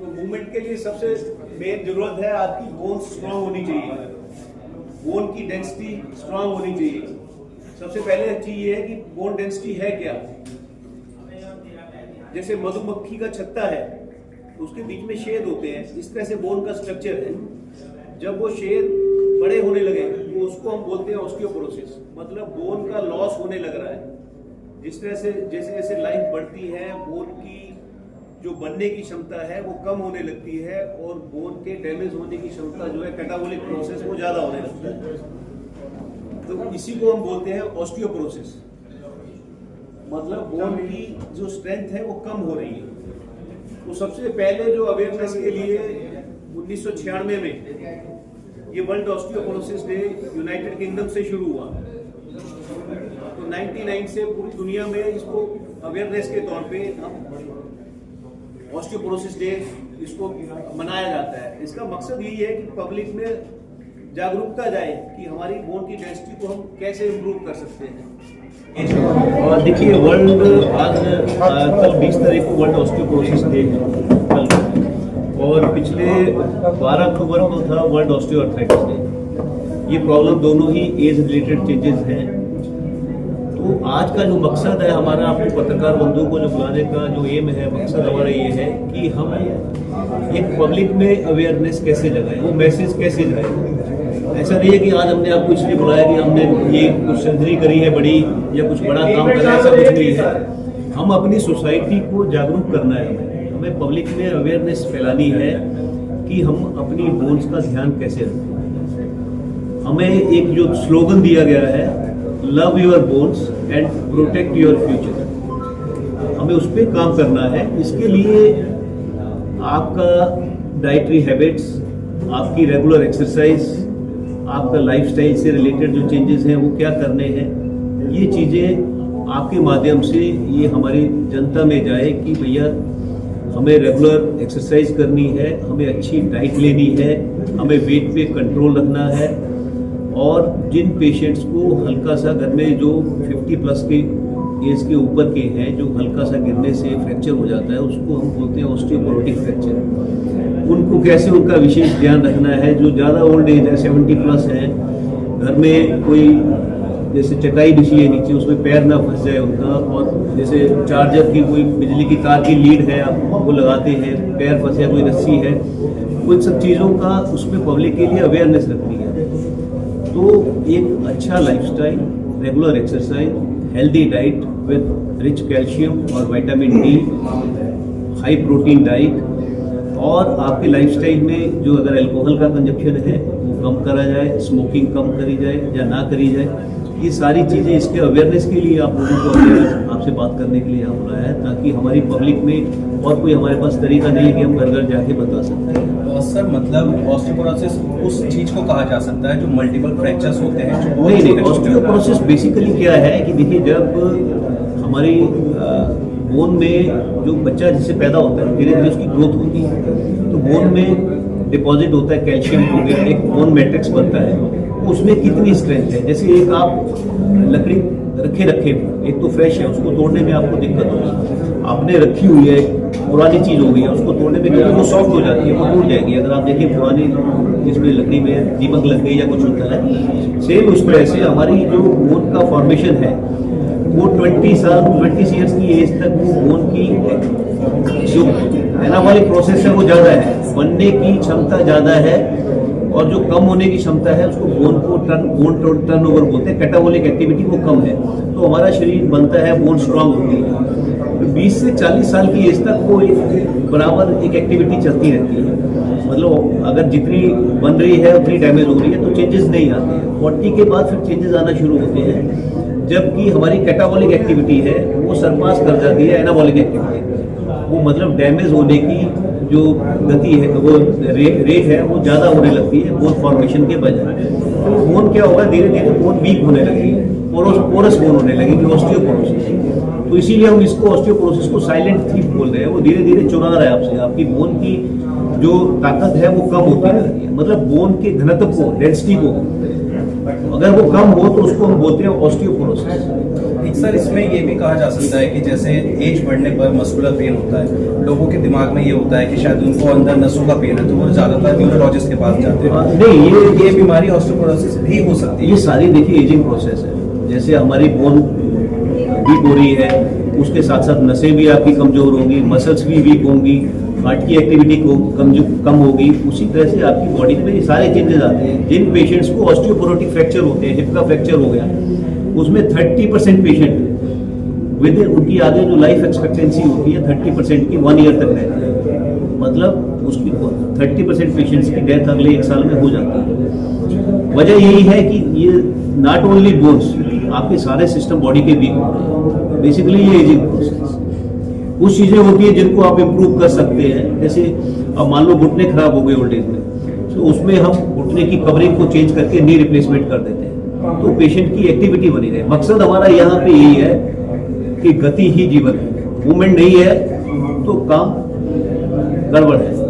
तो मूवमेंट के लिए सबसे मेन जरूरत है आपकी बोन स्ट्रांग होनी चाहिए, बोन की डेंसिटी स्ट्रांग होनी चाहिए। सबसे पहले चीज ये है कि बोन डेंसिटी है क्या। जैसे मधुमक्खी का छत्ता है, उसके बीच में छेद होते हैं, इस तरह से बोन का स्ट्रक्चर है। जब वो छेद बड़े होने लगे तो उसको हम बोलते हैं ऑस्टियोपोरोसिस, मतलब बोन का लॉस होने लग रहा है। जिस तरह से जैसे जैसे लाइफ बढ़ती है, बोन की जो बनने की क्षमता है वो कम होने लगती है और बोन के डैमेज होने की क्षमता जो है कैटाबोलिक प्रोसेस वो ज्यादा होने लगता है। तो इसी को हम बोलते हैं ऑस्टियोपोरोसिस, मतलब बोन की जो स्ट्रेंथ है वो कम हो रही है। तो सबसे पहले जो अवेयरनेस के लिए 1996 में ये world osteoporosis day United kingdom से शुरू हुआ। तो 99 से पूरी दुनिया में इसको अवेयरनेस के तौर पे ऑस्टियोपोरोसिस डे इसको मनाया जाता है। इसका मकसद यही है कि पब्लिक में जागरूकता जाए कि हमारी बोन की डेंसिटी को हम कैसे इम्प्रूव कर सकते हैं। और देखिए वर्ल्ड आज कल 20 तारीख को वर्ल्ड ऑस्टियोपोरोसिस डे है कल, और पिछले 12 अक्टूबर को था वर्ल्ड ऑस्टियोआर्थराइटिस डे। ये प्रॉब्लम दोनों ही एज रिलेटेड चेंजेस हैं। तो आज का जो मकसद है हमारा, आपको पत्रकार बंधुओं को जो बुलाने का जो एम है, मकसद हमारा ये है कि हम एक पब्लिक में अवेयरनेस कैसे जगाएं, वो मैसेज कैसे जाए। ऐसा नहीं है कि आज हमने आपको इसलिए बुलाया कि हमने ये कुछ सर्जरी करी है बड़ी या कुछ बड़ा काम करा है, ऐसा कुछ नहीं है। हम अपनी सोसाइटी को जागरूक करना है, हमें पब्लिक में अवेयरनेस फैलानी है कि हम अपनी बोन्स का ध्यान कैसे रखें। हमें एक जो स्लोगन दिया गया है, love your bones and protect your future, हमें उस पर काम करना है। इसके लिए आपका डाइटरी हैबिट्स, आपकी रेगुलर एक्सरसाइज, आपका लाइफस्टाइल से रिलेटेड जो चेंजेस हैं वो क्या करने हैं, ये चीज़ें आपके माध्यम से ये हमारी जनता में जाए कि भैया हमें रेगुलर एक्सरसाइज करनी है, हमें अच्छी डाइट लेनी है, हमें वेट पे कंट्रोल रखना है। और जिन पेशेंट्स को हल्का सा घर में जो 50 प्लस के एज के ऊपर के हैं, जो हल्का सा गिरने से फ्रैक्चर हो जाता है, उसको हम बोलते हैं ऑस्टियोपोरोटिक फ्रैक्चर। उनको कैसे उनका विशेष ध्यान रखना है। जो ज़्यादा ओल्ड एज है, 70 प्लस है, घर में कोई जैसे चटाई बिछी है नीचे, उसमें पैर ना फंस जाए उनका, और जैसे चार्जर की कोई बिजली की तार की लीड है, आप वो लगाते हैं, पैर फंसे, कोई रस्सी है, उन सब चीज़ों का उसमें पब्लिक के लिए अवेयरनेस रखनी है। तो एक अच्छा lifestyle, regular exercise, healthy diet with rich calcium और vitamin D, high protein diet, और आपके लाइफस्टाइल में जो अगर अल्कोहल का कंजप्शन है वो कम करा जाए, स्मोकिंग कम करी जाए या ना करी जाए। ये सारी चीज़ें इसके अवेयरनेस के लिए आप लोगों को आपसे बात करने के लिए यहाँ बुलाया है, ताकि हमारी पब्लिक में और कोई हमारे पास तरीका नहीं है कि हम घर घर जाके बता सकते हैं। सर मतलब ऑस्टियोपोरोसिस उस चीज़ को कहा जा सकता है जो मल्टीपल फ्रैक्चर्स होते हैं? नहीं, ऑस्टियोपोरोसिस बेसिकली क्या है कि देखिए जब हमारी बोन में जो बच्चा जिससे पैदा होता है, धीरे धीरे उसकी ग्रोथ होती है, तो बोन में डिपॉजिट होता है कैल्शियम हो गया, एक बोन मैट्रिक्स बनता है, उसमें कितनी स्ट्रेंथ है। जैसे एक आप लकड़ी रखे एक तो फ्रेश है, उसको तोड़ने में आपको दिक्कत होगी, आपने रखी हुई है पुरानी चीज हो गई है, उसको तोड़ने में क्योंकि वो सॉफ्ट हो जाती है, वो टूट जाएगी। अगर आप देखिए पुरानी जिसमें लकड़ी में दीमक लग गई या कुछ होता है, सेम उस तरह से हमारी जो बोन का फॉर्मेशन है वो 20 ईयर्स की एज तक वो बोन की जो एनाबॉलिक प्रोसेस है वो ज़्यादा है, बनने की क्षमता ज़्यादा है, और जो कम होने की क्षमता है उसको बोन टर्नओवर बोलते हैं। कैटाबॉलिक एक्टिविटी वो कम है, तो हमारा शरीर बनता है, बोन स्ट्रांग होती है। तो 20 से 40 साल की एज तक वो बराबर एक एक्टिविटी चलती रहती है, मतलब अगर जितनी बन रही है उतनी डैमेज हो रही है, तो चेंजेस नहीं आते हैं। 40 के बाद फिर चेंजेस आना शुरू होते हैं, जबकि हमारी कैटाबॉलिक एक्टिविटी है वो सरपास कर जाती है एनाबॉलिक एक्टिविटी, वो मतलब डैमेज होने की जो गति है, वो रेट है वो ज़्यादा होने लगती है बोन फॉर्मेशन के बजाय। तो बोन क्या होगा, धीरे धीरे बोन वीक होने लगेगी, पोरस बोन होने लगेगी, ऑस्टियोपोरोसिस। तो इसीलिए हम इसको ऑस्टियोपोरोसिस को साइलेंट थीफ बोल रहे हैं। वो धीरे धीरे चुरा रहा है आपसे, आपकी बोन की जो ताकत है वो कम होती रहती है, मतलब बोन के घनत्व को, डेंसिटी को अगर वो कम हो तो उसको हम बोलते हैं ऑस्टियोपोरोसिस। सर इसमें ये भी कहा जा सकता है कि जैसे एज बढ़ने पर मस्कुलर पेन होता है, लोगों के दिमाग में ये होता है कि शायद उनको अंदर नसों का पेन है तो वो ज्यादातर न्यूरोलॉजिस्ट के पास जाते हैं। नहीं, ये बीमारी ऑस्टियोपोरोसिस भी हो सकती है। ये सारी देखिए एजिंग प्रोसेस है। जैसे हमारी बोन वीक हो रही है, उसके साथ साथ नसें भी आपकी कमजोर होंगी, मसल्स भी वीक होंगी, हार्ट की एक्टिविटी को कम होगी। उसी तरह से आपकी बॉडी में ये सारे चेंजेस आते हैं। जिन पेशेंट्स को ऑस्टियोपोरोटिक फ्रैक्चर होते हैं, हिप का फ्रैक्चर हो गया, उसमें 30% पेशेंट विद उनकी आगे जो लाइफ एक्सपेक्टेंसी होती है 30% की 1 ईयर तक रहती है। मतलब उसकी 30% पेशेंट्स की डेथ अगले 1 साल में हो जाती है। वजह यही है कि ये नॉट ओनली बोन्स, आपके सारे सिस्टम बॉडी के वीक हो रहे हैं। बेसिकली ये एजिंग प्रोसेस, कुछ चीजें होती है जिनको आप इम्प्रूव कर सकते हैं। जैसे अब मान लो घुटने खराब हो गए ओल्ड एज में, तो उसमें हम घुटने की कवरिंग को चेंज करके नी रिप्लेसमेंट कर देते हैं तो पेशेंट की एक्टिविटी बनी रहे। मकसद हमारा यहाँ पे यही है कि गति ही जीवन है, मूवमेंट नहीं है तो काम गड़बड़ है।